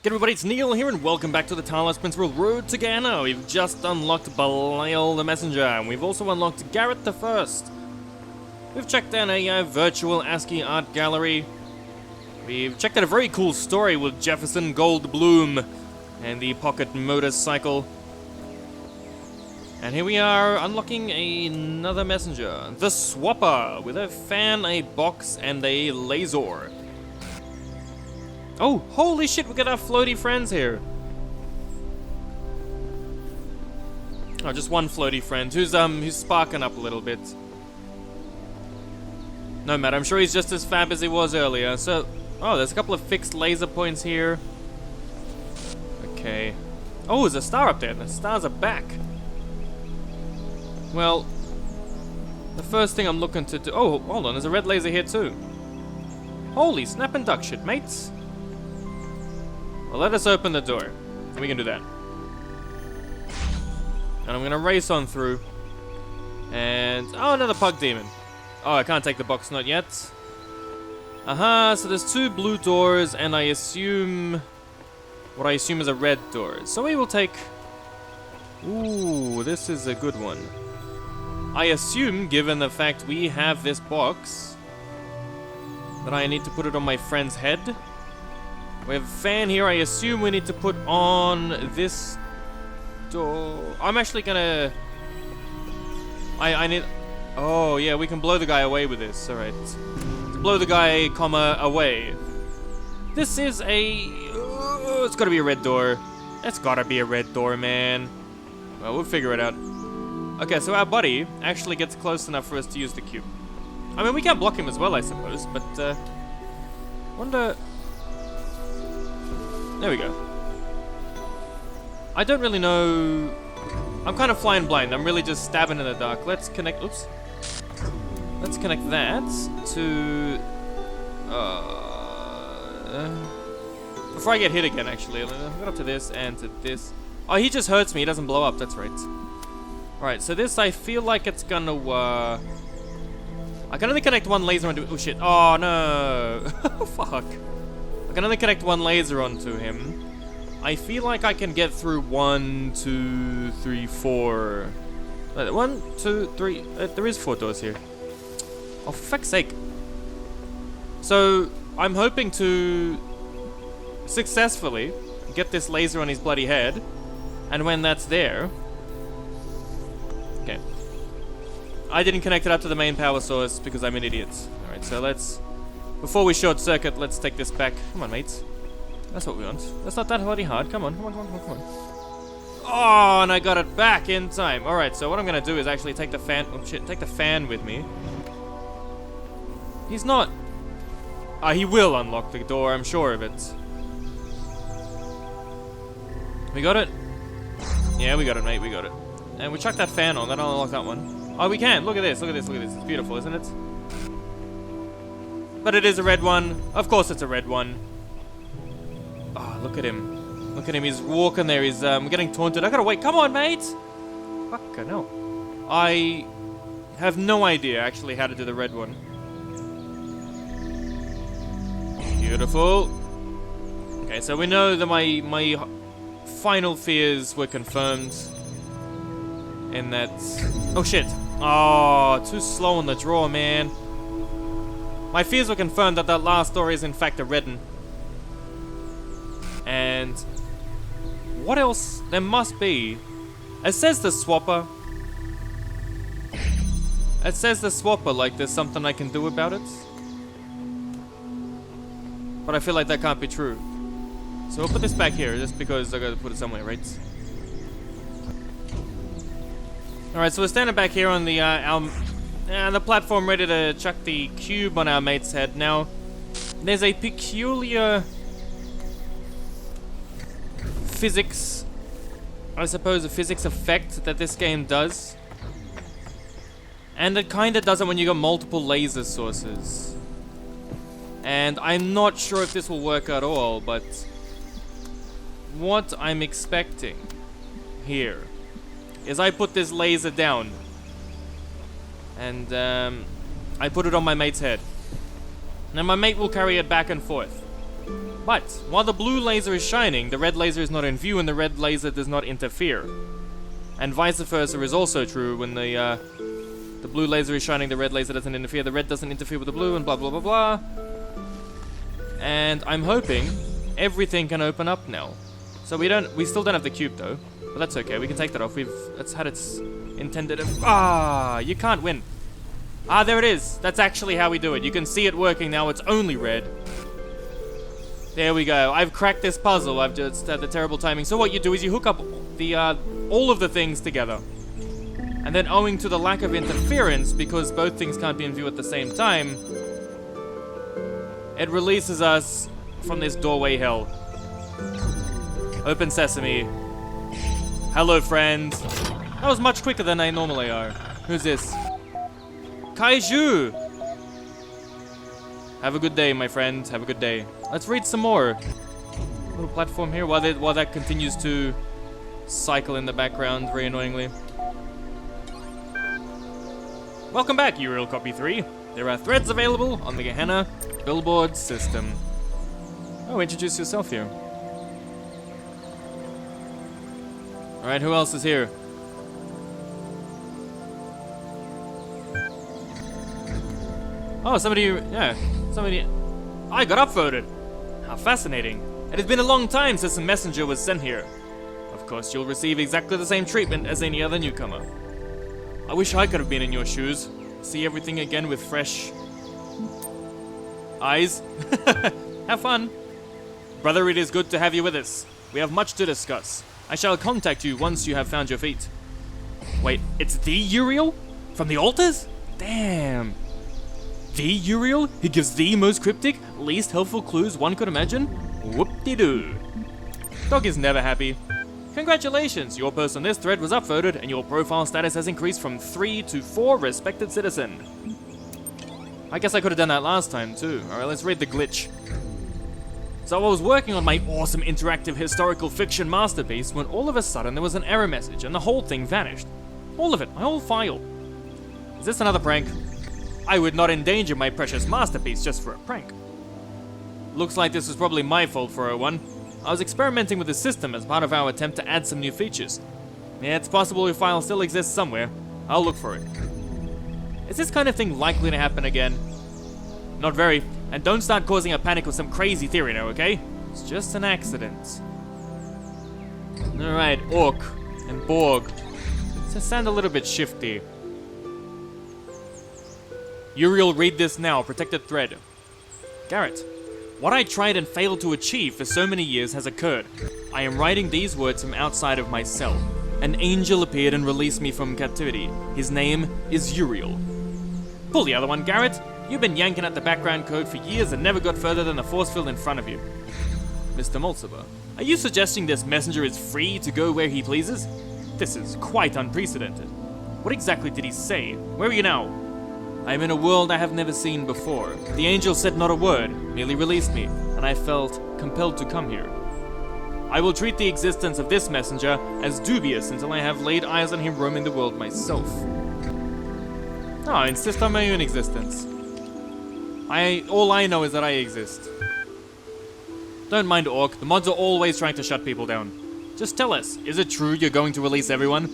G'day everybody, it's Neill here and welcome back to the Talos Principle Road to Gehenna. We've just unlocked Kaiju the Messenger and we've also unlocked Garrett the First. We've checked out a virtual ASCII art gallery. We've checked out a very cool story with Jefferson Goldblum and the pocket motorcycle. And here we are unlocking another messenger, the Swapper, with a fan, a box, and a laser. Oh, holy shit, we got our floaty friends here. Oh, just one floaty friend who's sparking up a little bit. No matter, I'm sure he's just as fab as he was earlier. So, oh, there's a couple of fixed laser points here. Okay. Oh, there's a star up there. The stars are back. Well, the first thing I'm looking to do... Oh, hold on, there's a red laser here too. Holy snap and duck shit, mates. Well, let us open the door. We can do that. And I'm gonna race on through. And... oh, another pug demon. Oh, I can't take the box, not yet. Aha, so there's two blue doors, and I assume... what I assume is a red door. So we will take... ooh, this is a good one. I assume, given the fact we have this box, that I need to put it on my friend's head. We have a fan here. I assume we need to put on this door. I'm actually gonna... I need... oh, yeah, we can blow the guy away with this. Alright. Blow the guy, comma, away. This is a... it's gotta be a red door. It's gotta be a red door, man. Well, we'll figure it out. Okay, so our buddy actually gets close enough for us to use the cube. I mean, we can block him as well, I suppose, but, wonder... there we go. I don't really know... I'm kind of flying blind. I'm really just stabbing in the dark. Let's connect... oops. Let's connect that to... before I get hit again, actually. I'll go up to this and to this. Oh, he just hurts me. He doesn't blow up. That's right. Alright, so this, I feel like it's gonna... I can only connect one laser onto... oh, shit. Oh, no. Fuck. I can only connect one laser onto him. I feel like I can get through 1, 2, 3, 4. 1, 2, 3. There is 4 doors here. Oh, for fuck's sake. So, I'm hoping to successfully get this laser on his bloody head. And when that's there... okay. I didn't connect it up to the main power source because I'm an idiot. Alright, so let's... before we short circuit, let's take this back. Come on, mates. That's what we want. That's not that bloody hard. Come on, come on, come on, come on. Oh, and I got it back in time. Alright, so what I'm gonna do is actually take the fan... oh shit, take the fan with me. He's not... he will unlock the door, I'm sure of it. We got it? Yeah, we got it, mate, we got it. And we chuck that fan on, that'll unlock that one. Oh, we can! Look at this, look at this, look at this. It's beautiful, isn't it? But it is a red one. Of course it's a red one. Oh, look at him. Look at him, he's walking there, he's getting taunted. I gotta wait, come on, mate! Fucking hell. I have no idea, actually, how to do the red one. Beautiful. Okay, so we know that my final fears were confirmed. In that... oh, shit. Oh, too slow on the draw, man. My fears were confirmed that last door is in fact a red one. And... what else? There must be... it says the Swapper. It says the Swapper, like there's something I can do about it. But I feel like that can't be true. So we'll put this back here, just because I gotta put it somewhere, right? Alright, so we're standing back here on the, the platform ready to chuck the cube on our mate's head. Now, there's a peculiar physics, I suppose, a physics effect that this game does. And it kinda does it when you got multiple laser sources. And I'm not sure if this will work at all, but what I'm expecting here is I put this laser down and I put it on my mate's head. Now my mate will carry it back and forth. But while the blue laser is shining, the red laser is not in view and the red laser does not interfere. And vice versa is also true. When the blue laser is shining, the red laser doesn't interfere, the red doesn't interfere with the blue, and blah blah blah blah. And I'm hoping everything can open up now. So we still don't have the cube though, but that's okay, we can take that off. That's had its intended you can't win. There it is. That's actually how we do it. You can see it working now, it's only red. There we go. I've cracked this puzzle. I've just had the terrible timing. So what you do is you hook up the all of the things together. And then owing to the lack of interference, because both things can't be in view at the same time, it releases us from this doorway hell. Open sesame. Hello, friends. That was much quicker than I normally are. Who's this? Kaiju! Have a good day, my friend. Have a good day. Let's read some more. Little platform here while that continues to cycle in the background very annoyingly. Welcome back, Uriel Copy 3. There are threads available on the Gehenna billboard system. Oh, introduce yourself here. Alright, who else is here? Oh, somebody. I got upvoted. How fascinating. It has been a long time since a messenger was sent here. Of course, you'll receive exactly the same treatment as any other newcomer. I wish I could have been in your shoes. See everything again with fresh eyes. Have fun. Brother, it is good to have you with us. We have much to discuss. I shall contact you once you have found your feet. Wait, it's the Uriel? From the altars? Damn. The Uriel? He gives the most cryptic, least helpful clues one could imagine? Whoop-de-doo. Dog is never happy. Congratulations, your post on this thread was upvoted and your profile status has increased from 3 to 4 respected citizen. I guess I could have done that last time too. Alright, let's read the glitch. So I was working on my awesome interactive historical fiction masterpiece when all of a sudden there was an error message and the whole thing vanished. All of it, my whole file. Is this another prank? I would not endanger my precious masterpiece just for a prank. Looks like this was probably my fault for one. I was experimenting with the system as part of our attempt to add some new features. Yeah, it's possible your file still exists somewhere. I'll look for it. Is this kind of thing likely to happen again? Not very. And don't start causing a panic with some crazy theory now, okay? It's just an accident. Alright, Orc and Borg. This sound a little bit shifty. Uriel, read this now. Protected thread. Garrett. What I tried and failed to achieve for so many years has occurred. I am writing these words from outside of my cell. An angel appeared and released me from captivity. His name is Uriel. Pull the other one, Garrett. You've been yanking at the background code for years and never got further than the force field in front of you. Mr. Molsover, are you suggesting this messenger is free to go where he pleases? This is quite unprecedented. What exactly did he say? Where are you now? I am in a world I have never seen before. The angel said not a word, merely released me, and I felt compelled to come here. I will treat the existence of this messenger as dubious until I have laid eyes on him roaming the world myself. No, I insist on my own existence. All I know is that I exist. Don't mind Orc, the mods are always trying to shut people down. Just tell us, is it true you're going to release everyone?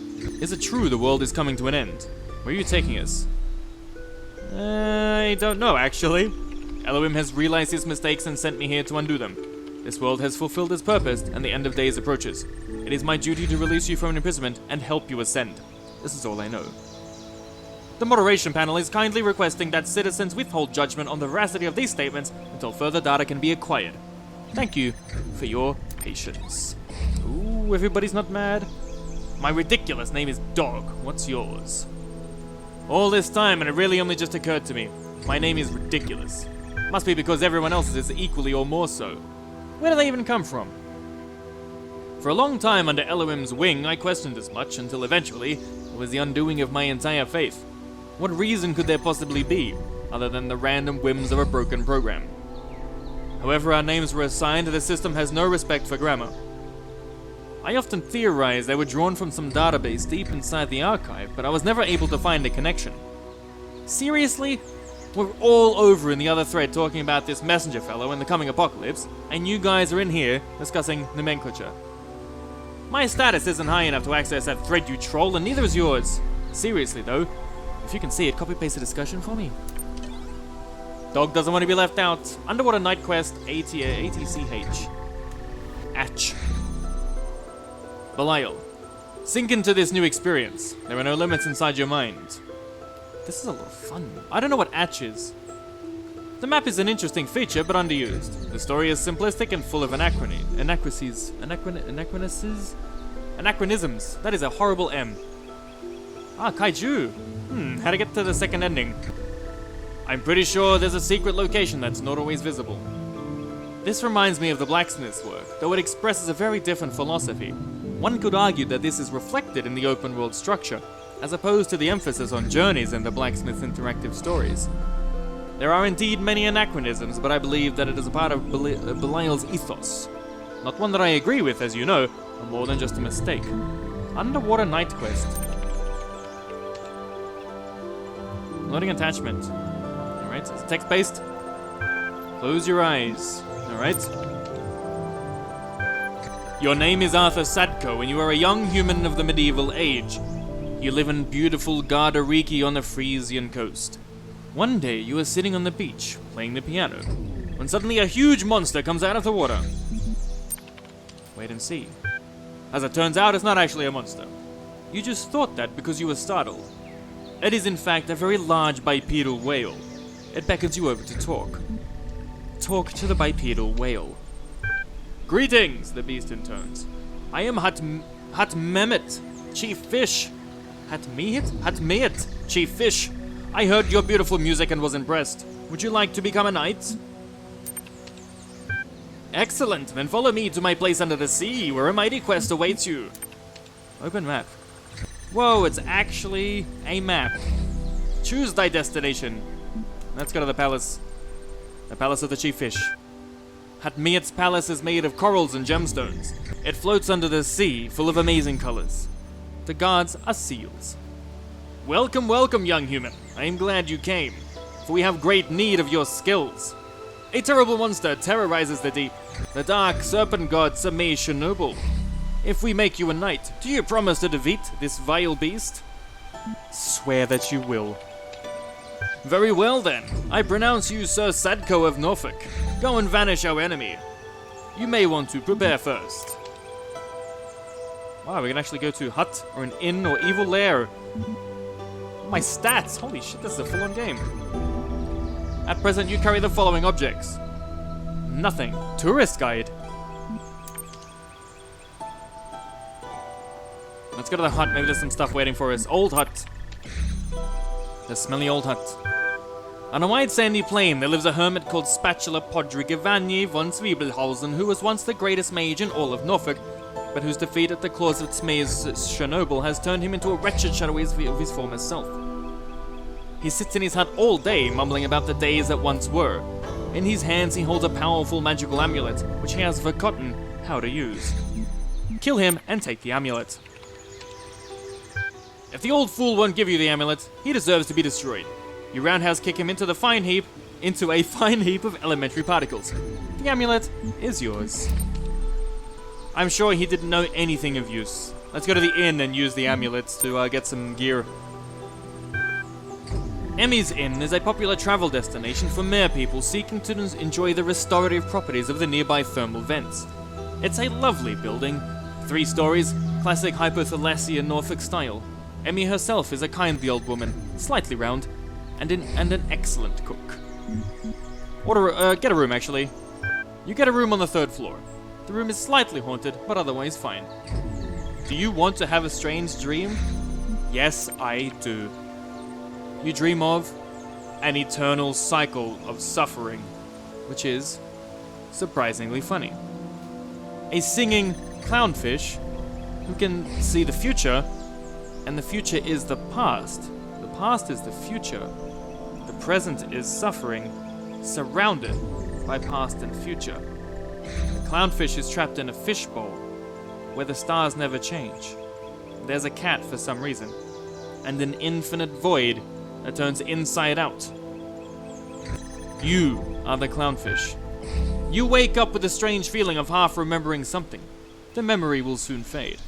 Is it true the world is coming to an end? Where are you taking us? I don't know, actually. Elohim has realized his mistakes and sent me here to undo them. This world has fulfilled its purpose, and the end of days approaches. It is my duty to release you from imprisonment and help you ascend. This is all I know. The moderation panel is kindly requesting that citizens withhold judgment on the veracity of these statements until further data can be acquired. Thank you for your patience. Ooh, everybody's not mad. My ridiculous name is Dog. What's yours? All this time, and it really only just occurred to me. My name is ridiculous. Must be because everyone else's is equally or more so. Where do they even come from? For a long time under Elohim's wing, I questioned as much, until eventually, it was the undoing of my entire faith. What reason could there possibly be, other than the random whims of a broken program? However our names were assigned, the system has no respect for grammar. I often theorized they were drawn from some database deep inside the archive, but I was never able to find a connection. Seriously? We're all over in the other thread talking about this messenger fellow and the coming apocalypse, and you guys are in here discussing nomenclature. My status isn't high enough to access that thread, you troll, and neither is yours. Seriously, though, if you can see it, copy-paste the discussion for me. Dog doesn't want to be left out. Underwater Night Quest, ATCH. Atch. Belial. Sink into this new experience. There are no limits inside your mind. This is a lot of fun. I don't know what Atch is. The map is an interesting feature, but underused. The story is simplistic and full of anachronisms. That is a horrible M. Ah, Kaiju. How to get to the second ending. I'm pretty sure there's a secret location that's not always visible. This reminds me of the blacksmith's work, though it expresses a very different philosophy. One could argue that this is reflected in the open world structure, as opposed to the emphasis on journeys in the blacksmith's interactive stories. There are indeed many anachronisms, but I believe that it is a part of Belial's ethos. Not one that I agree with, as you know, but more than just a mistake. Underwater Night Quest. Loading attachment. Alright, it's text-based. Close your eyes. Alright. Your name is Arthur Sadko, and you are a young human of the medieval age. You live in beautiful Gardariki on the Frisian coast. One day, you are sitting on the beach, playing the piano, when suddenly a huge monster comes out of the water. Wait and see. As it turns out, it's not actually a monster. You just thought that because you were startled. It is in fact a very large bipedal whale. It beckons you over to talk. Talk to the bipedal whale. Greetings, the beast intones. I am Hat Mehmet, Chief Fish. Hatmehit, Chief Fish. I heard your beautiful music and was impressed. Would you like to become a knight? Excellent, then follow me to my place under the sea, where a mighty quest awaits you. Open map. Whoa, it's actually a map. Choose thy destination. Let's go to the palace. The palace of the Chief Fish. Hatmehit's palace is made of corals and gemstones. It floats under the sea, full of amazing colors. The guards are seals. Welcome, welcome, young human. I am glad you came, for we have great need of your skills. A terrible monster terrorizes the deep. The dark serpent god Samay Chernobyl. If we make you a knight, do you promise to defeat this vile beast? Swear that you will. Very well then. I pronounce you Sir Sadko of Norfolk. Go and vanish our enemy. You may want to prepare first. Wow, we can actually go to hut, or an inn, or evil lair. My stats! Holy shit, this is a full-on game. At present, you carry the following objects. Nothing. Tourist guide. Let's go to the hut. Maybe there's some stuff waiting for us. Old hut. The smelly old hut. On a wide sandy plain, there lives a hermit called Spatula Podrick Ivanye von Zwiebelhausen, who was once the greatest mage in all of Norfolk, but whose defeat at the claws of Zmay's Chernobyl has turned him into a wretched shadow of his former self. He sits in his hut all day, mumbling about the days that once were. In his hands he holds a powerful magical amulet, which he has forgotten how to use. Kill him and take the amulet. If the old fool won't give you the amulet, he deserves to be destroyed. You roundhouse kick him into a fine heap of elementary particles. The amulet is yours. I'm sure he didn't know anything of use. Let's go to the inn and use the amulets to get some gear. Emmy's Inn is a popular travel destination for mere people seeking to enjoy the restorative properties of the nearby thermal vents. It's a lovely building, 3 stories, classic hypothalasian Norfolk style. Emmy herself is a kindly old woman, slightly round, and an excellent cook. Get a room, actually. You get a room on the 3rd floor. The room is slightly haunted, but otherwise fine. Do you want to have a strange dream? Yes, I do. You dream of an eternal cycle of suffering, which is surprisingly funny. A singing clownfish who can see the future, and the future is the past. The past is the future. The present is suffering, surrounded by past and future. The clownfish is trapped in a fishbowl where the stars never change. There's a cat for some reason, and an infinite void that turns inside out. You are the clownfish. You wake up with a strange feeling of half remembering something. The memory will soon fade.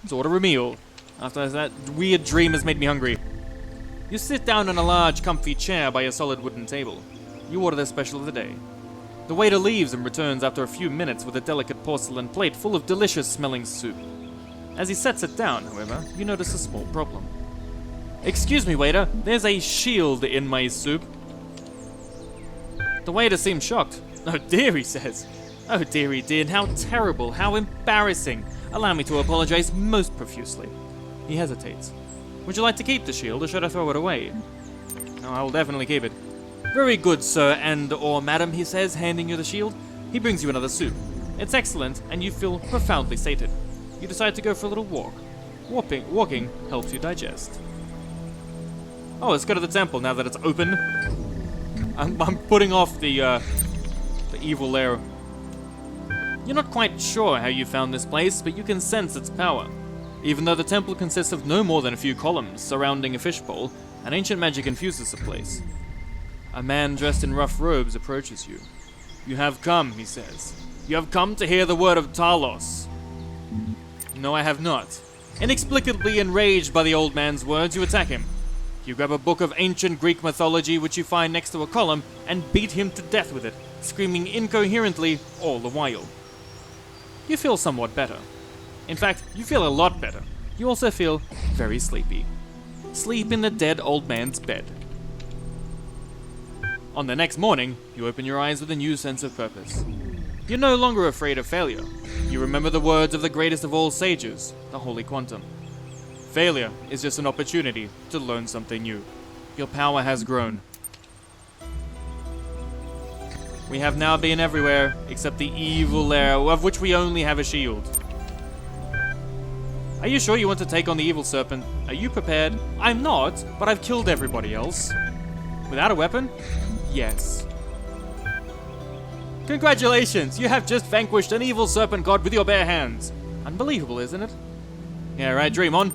Let's order a meal. After that weird dream has made me hungry. You sit down in a large, comfy chair by a solid wooden table. You order the special of the day. The waiter leaves and returns after a few minutes with a delicate porcelain plate full of delicious-smelling soup. As he sets it down, however, you notice a small problem. Excuse me, waiter, there's a shield in my soup. The waiter seems shocked. Oh dear, he says. Oh dearie dear, how terrible, how embarrassing. Allow me to apologize most profusely. He hesitates. Would you like to keep the shield, or should I throw it away? No, I will definitely keep it. Very good, sir and/or madam, he says, handing you the shield. He brings you another soup. It's excellent, and you feel profoundly sated. You decide to go for a little walk. Walking helps you digest. Oh, let's go to the temple now that it's open. I'm putting off the evil lair. You're not quite sure how you found this place, but you can sense its power. Even though the temple consists of no more than a few columns surrounding a fishbowl, an ancient magic infuses the place. A man dressed in rough robes approaches you. You have come, he says. You have come to hear the word of Talos. No, I have not. Inexplicably enraged by the old man's words, you attack him. You grab a book of ancient Greek mythology which you find next to a column and beat him to death with it, screaming incoherently all the while. You feel somewhat better. In fact, you feel a lot better. You also feel very sleepy. Sleep in the dead old man's bed. On the next morning, you open your eyes with a new sense of purpose. You're no longer afraid of failure. You remember the words of the greatest of all sages, the Holy Quantum. Failure is just an opportunity to learn something new. Your power has grown. We have now been everywhere, except the evil lair, of which we only have a shield. Are you sure you want to take on the evil serpent? Are you prepared? I'm not, but I've killed everybody else. Without a weapon? Yes. Congratulations! You have just vanquished an evil serpent god with your bare hands. Unbelievable, isn't it? Yeah, right, dream on.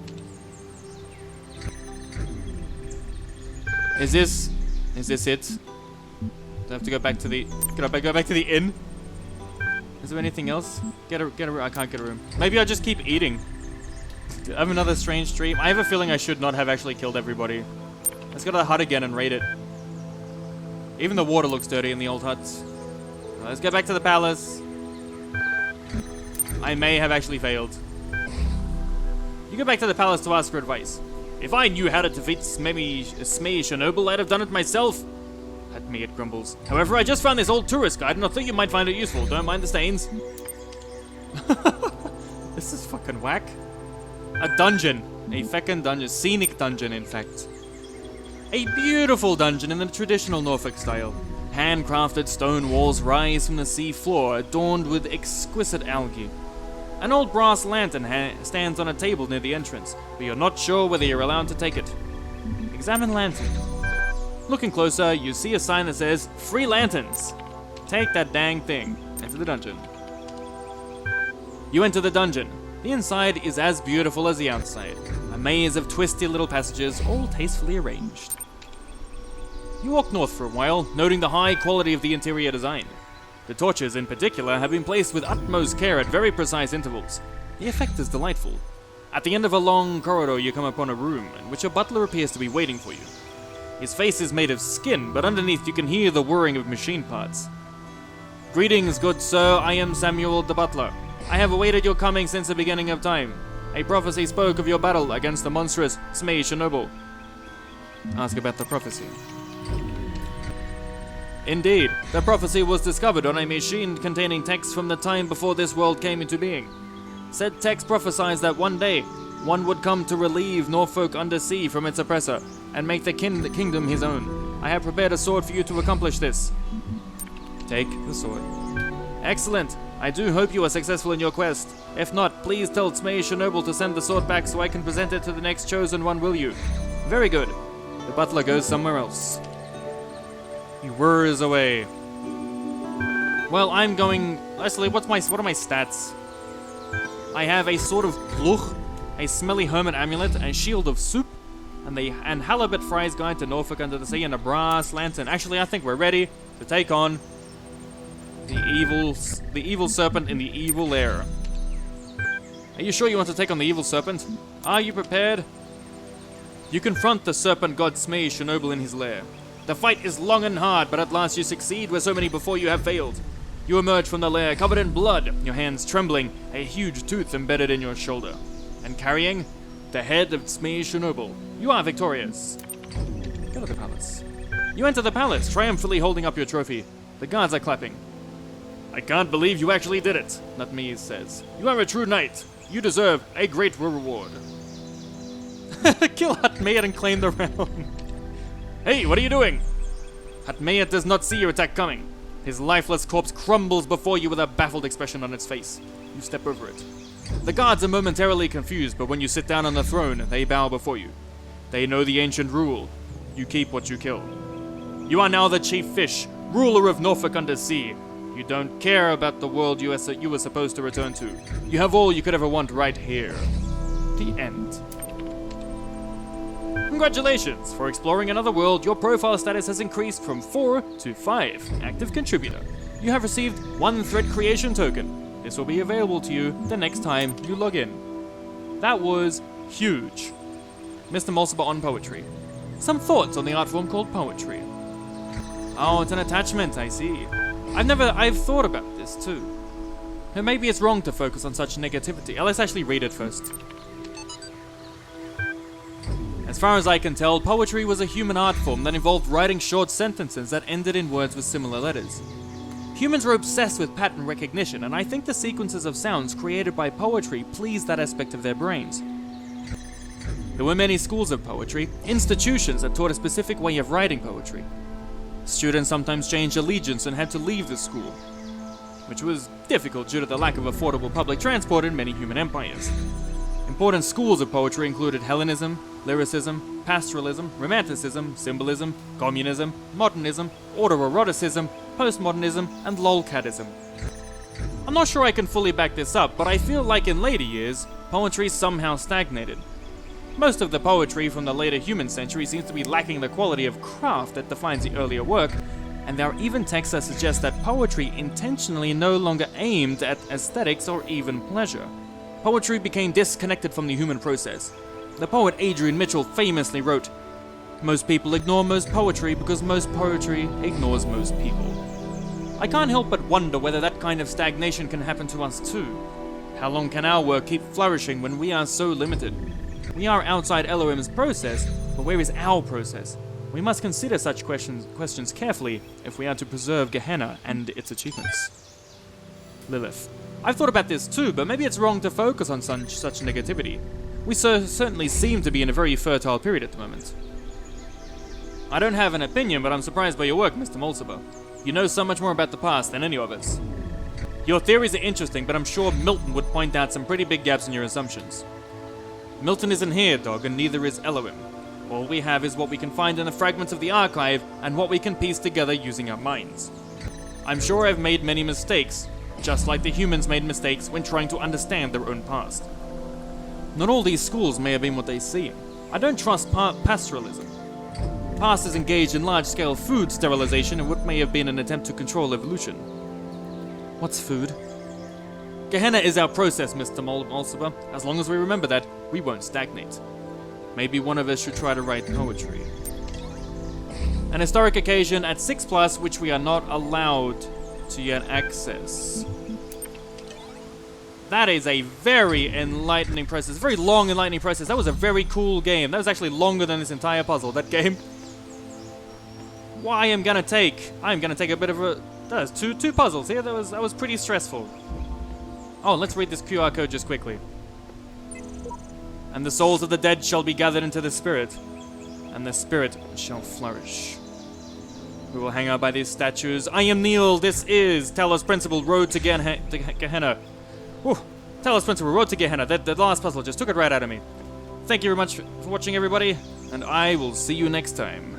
Is this it? Do I have to go back to the... Can I go back to the inn? Is there anything else? Get a I can't get a room. Maybe I'll just keep eating. I have another strange dream. I have a feeling I should not have actually killed everybody. Let's go to the hut again and raid it. Even the water looks dirty in the old huts. Let's go back to the palace. I may have actually failed. You go back to the palace to ask for advice. If I knew how to defeat Smee Chernobyl, I'd have done it myself. At me it grumbles. However, I just found this old tourist guide and I thought you might find it useful. Don't mind the stains. This is fucking whack. A dungeon. A feckin' dungeon. Scenic dungeon, in fact. A beautiful dungeon in the traditional Norfolk style. Handcrafted stone walls rise from the sea floor, adorned with exquisite algae. An old brass lantern stands on a table near the entrance, but you're not sure whether you're allowed to take it. Examine lantern. Looking closer, you see a sign that says, "Free lanterns." Take that dang thing. Enter the dungeon. You enter the dungeon. The inside is as beautiful as the outside. A maze of twisty little passages, all tastefully arranged. You walk north for a while, noting the high quality of the interior design. The torches, in particular, have been placed with utmost care at very precise intervals. The effect is delightful. At the end of a long corridor, you come upon a room in which a butler appears to be waiting for you. His face is made of skin, but underneath you can hear the whirring of machine parts. Greetings, good sir, I am Samuel the butler. I have awaited your coming since the beginning of time. A prophecy spoke of your battle against the monstrous Smee Chernobyl. Ask about the prophecy. Indeed, the prophecy was discovered on a machine containing text from the time before this world came into being. Said text prophesies that one day, one would come to relieve Norfolk undersea from its oppressor, and make the kingdom his own. I have prepared a sword for you to accomplish this. Take the sword. Excellent. I do hope you are successful in your quest. If not, please tell Smee Chernobyl to send the sword back so I can present it to the next chosen one, will you? Very good. The butler goes somewhere else. He whirs away. Well, I'm going... Actually, what are my stats? I have a sword of pluch, a smelly hermit amulet, a shield of soup, and halibut fries guide to Norfolk under the sea, and a brass lantern. Actually, I think we're ready to take on the evil serpent in the evil lair. Are you sure you want to take on the evil serpent? Are you prepared? You confront the serpent god Smee Chernobyl in his lair. The fight is long and hard, but at last you succeed where so many before you have failed. You emerge from the lair covered in blood, your hands trembling, a huge tooth embedded in your shoulder, and carrying the head of Smee Chernobyl. You are victorious. Go to the palace. You enter the palace, triumphantly holding up your trophy. The guards are clapping. I can't believe you actually did it, Nutmese says. You are a true knight. You deserve a great reward. Kill Hatmayat and claim the realm. Hey, what are you doing? Hatmayat does not see your attack coming. His lifeless corpse crumbles before you with a baffled expression on its face. You step over it. The guards are momentarily confused, but when you sit down on the throne, they bow before you. They know the ancient rule. You keep what you kill. You are now the chief fish, ruler of Norfolk under sea. You don't care about the world you were supposed to return to. You have all you could ever want right here. The end. Congratulations! For exploring another world, your profile status has increased from 4 to 5. Active contributor. You have received 1 thread creation token. This will be available to you the next time you log in. That was huge. Mr. Mulciber on poetry. Some thoughts on the art form called poetry. Oh, it's an attachment, I see. I've thought about this too. And maybe it's wrong to focus on such negativity. Let's actually read it first. As far as I can tell, poetry was a human art form that involved writing short sentences that ended in words with similar letters. Humans were obsessed with pattern recognition, and I think the sequences of sounds created by poetry pleased that aspect of their brains. There were many schools of poetry, institutions that taught a specific way of writing poetry. Students sometimes changed allegiance and had to leave the school, which was difficult due to the lack of affordable public transport in many human empires. Important schools of poetry included Hellenism, lyricism, pastoralism, romanticism, symbolism, communism, modernism, autoeroticism, postmodernism, and lolcatism. I'm not sure I can fully back this up, but I feel like in later years, poetry somehow stagnated. Most of the poetry from the later human century seems to be lacking the quality of craft that defines the earlier work, and there are even texts that suggest that poetry intentionally no longer aimed at aesthetics or even pleasure. Poetry became disconnected from the human process. The poet Adrian Mitchell famously wrote, "Most people ignore most poetry because most poetry ignores most people." I can't help but wonder whether that kind of stagnation can happen to us too. How long can our work keep flourishing when we are so limited? We are outside Elohim's process, but where is our process? We must consider such questions carefully if we are to preserve Gehenna and its achievements. Lilith. I've thought about this too, but maybe it's wrong to focus on such negativity. We certainly seem to be in a very fertile period at the moment. I don't have an opinion, but I'm surprised by your work, Mr. Mulciber. You know so much more about the past than any of us. Your theories are interesting, but I'm sure Milton would point out some pretty big gaps in your assumptions. Milton isn't here, dog, and neither is Elohim. All we have is what we can find in the fragments of the archive and what we can piece together using our minds. I'm sure I've made many mistakes, just like the humans made mistakes when trying to understand their own past. Not all these schools may have been what they seem. I don't trust pastoralism. Past is engaged in large-scale food sterilization in what may have been an attempt to control evolution. What's food? Gehenna is our process, Mr. Mulciber. As long as we remember that, we won't stagnate. Maybe one of us should try to write poetry. An historic occasion at 6+, which we are not allowed to yet access. That is a very enlightening process. Very long, enlightening process. That was a very cool game. That was actually longer than this entire puzzle, that game. Well, I'm gonna take a bit of a... There's two puzzles here. That was pretty stressful. Oh, let's read this QR code just quickly. And the souls of the dead shall be gathered into the spirit, and the spirit shall flourish. We will hang out by these statues. I am Neill. This is Talos Principle, Road to Gehenna. Whew. Talos Principle, Road to Gehenna. The last puzzle just took it right out of me. Thank you very much for watching, everybody, and I will see you next time.